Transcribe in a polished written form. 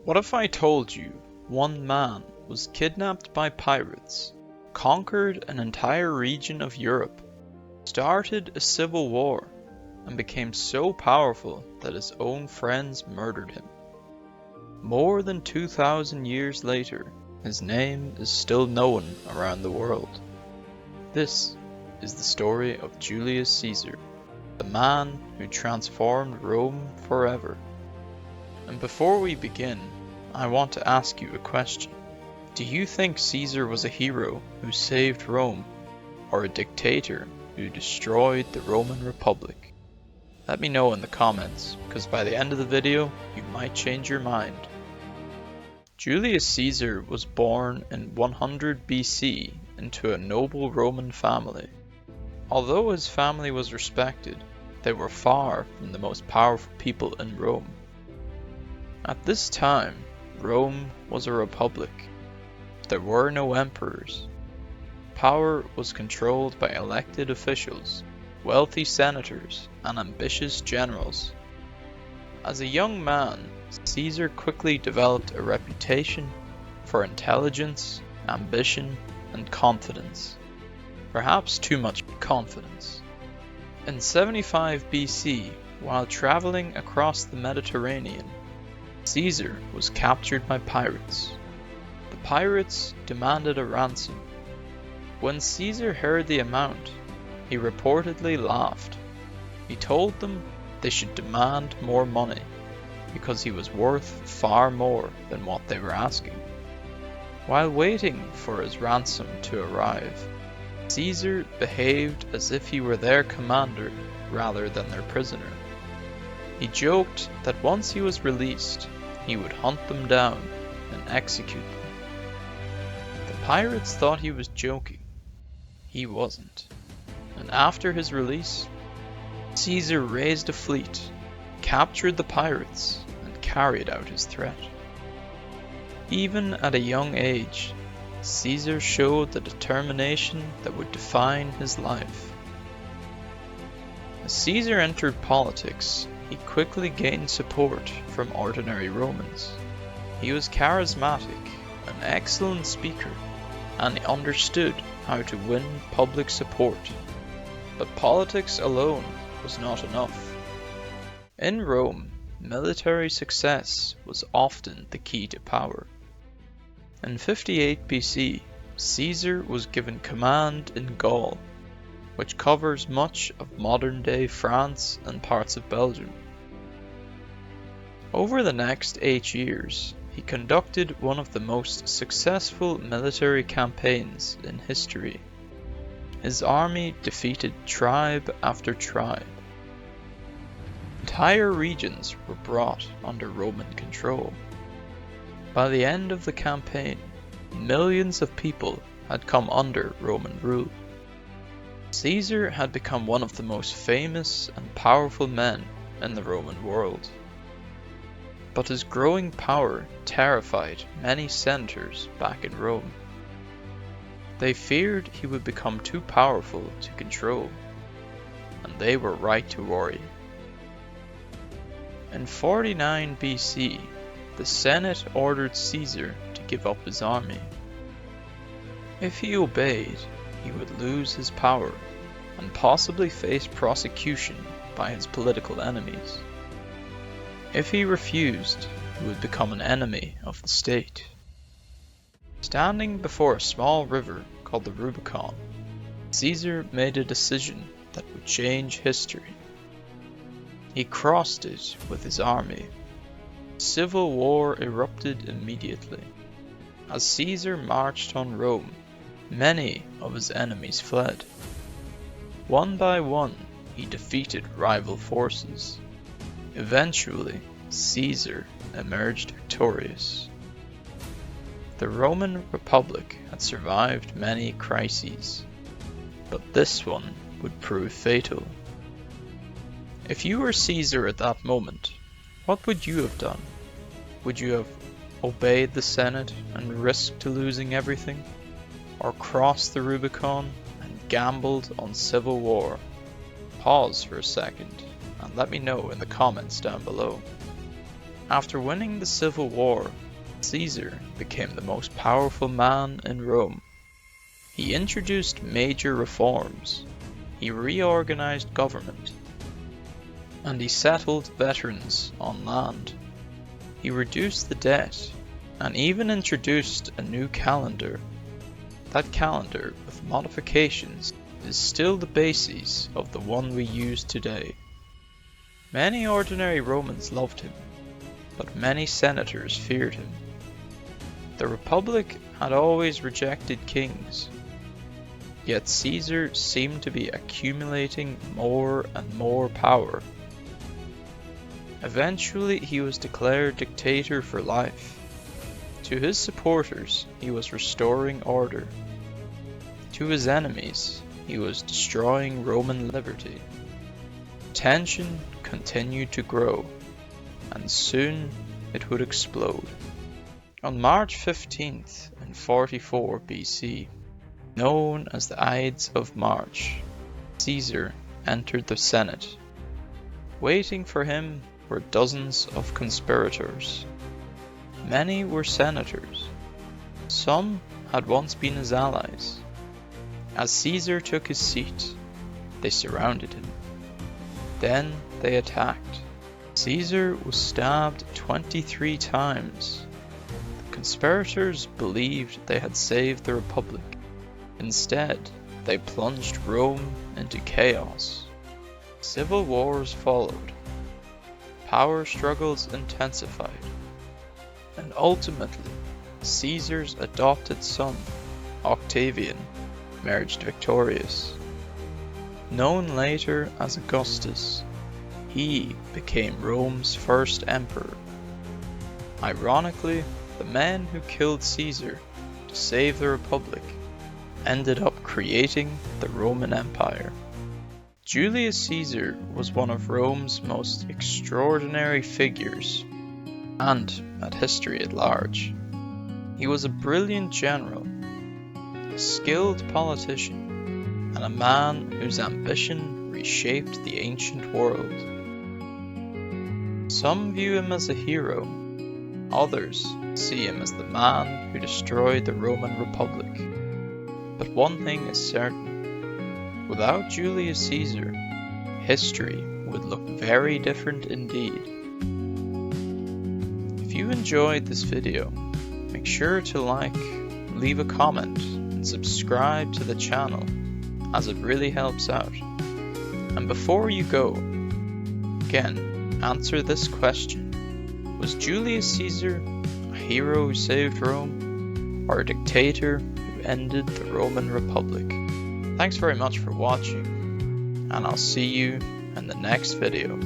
What if I told you one man was kidnapped by pirates, conquered an entire region of Europe, started a civil war, and became so powerful that his own friends murdered him? More than 2,000 years later, his name is still known around the world. This is the story of Julius Caesar, the man who transformed Rome forever. And before we begin, I want to ask you a question. Do you think Caesar was a hero who saved Rome, or a dictator who destroyed the Roman Republic? Let me know in the comments, because by the end of the video, you might change your mind. Julius Caesar was born in 100 BC into a noble Roman family. Although his family was respected, they were far from the most powerful people in Rome. At this time, Rome was a republic. There were no emperors. Power was controlled by elected officials, wealthy senators, and ambitious generals. As a young man, Caesar quickly developed a reputation for intelligence, ambition, and confidence. Perhaps too much confidence. In 75 BC, while traveling across the Mediterranean, Caesar was captured by pirates. The pirates demanded a ransom. When Caesar heard the amount, he reportedly laughed. He told them they should demand more money, because he was worth far more than what they were asking. While waiting for his ransom to arrive, Caesar behaved as if he were their commander rather than their prisoner. He joked that once he was released, he would hunt them down and execute them. The pirates thought he was joking. He wasn't. And after his release, Caesar raised a fleet, captured the pirates, and carried out his threat. Even at a young age, Caesar showed the determination that would define his life. As Caesar entered politics, he quickly gained support from ordinary Romans. He was charismatic, an excellent speaker, and he understood how to win public support. But politics alone was not enough. In Rome, military success was often the key to power. In 58 BC, Caesar was given command in Gaul, which covers much of modern-day France and parts of Belgium. Over the next 8 years, he conducted one of the most successful military campaigns in history. His army defeated tribe after tribe. Entire regions were brought under Roman control. By the end of the campaign, millions of people had come under Roman rule. Caesar had become one of the most famous and powerful men in the Roman world. But his growing power terrified many senators back in Rome. They feared he would become too powerful to control, and they were right to worry. In 49 BC, the Senate ordered Caesar to give up his army. If he obeyed, he would lose his power and possibly face prosecution by his political enemies. If he refused, he would become an enemy of the state. Standing before a small river called the Rubicon, Caesar made a decision that would change history. He crossed it with his army. Civil war erupted immediately. As Caesar marched on Rome, many of his enemies fled. One by one, he defeated rival forces. Eventually, Caesar emerged victorious. The Roman Republic had survived many crises, but this one would prove fatal. If you were Caesar at that moment, what would you have done? Would you have obeyed the Senate and risked losing everything? Or crossed the Rubicon and gambled on civil war? Pause for a second and let me know in the comments down below. After winning the civil war, Caesar became the most powerful man in Rome. He introduced major reforms, he reorganized government, and he settled veterans on land. He reduced the debt, and even introduced a new calendar. That calendar, with modifications, is still the basis of the one we use today. Many ordinary Romans loved him, but many senators feared him. The Republic had always rejected kings, yet Caesar seemed to be accumulating more and more power. Eventually he was declared dictator for life. To his supporters he was restoring order. To his enemies he was destroying Roman liberty. Tension continued to grow, and soon it would explode. On March 15th in 44 BC, known as the Ides of March, Caesar entered the Senate. Waiting for him were dozens of conspirators. Many were senators. Some had once been his allies. As Caesar took his seat, they surrounded him. Then they attacked. Caesar was stabbed 23 times. The conspirators believed they had saved the Republic. Instead, they plunged Rome into chaos. Civil wars followed. Power struggles intensified. And ultimately, Caesar's adopted son, Octavian, emerged victorious. Known later as Augustus, he became Rome's first emperor. Ironically, the men who killed Caesar to save the Republic ended up creating the Roman Empire. Julius Caesar was one of Rome's most extraordinary figures, and at history at large. He was a brilliant general, a skilled politician, and a man whose ambition reshaped the ancient world. Some view him as a hero, others see him as the man who destroyed the Roman Republic. But one thing is certain, without Julius Caesar, history would look very different indeed. If you enjoyed this video, make sure to like, leave a comment, and subscribe to the channel, as it really helps out. And before you go, again, answer this question. Was Julius Caesar a hero who saved Rome, or a dictator who ended the Roman Republic? Thanks very much for watching, and I'll see you in the next video.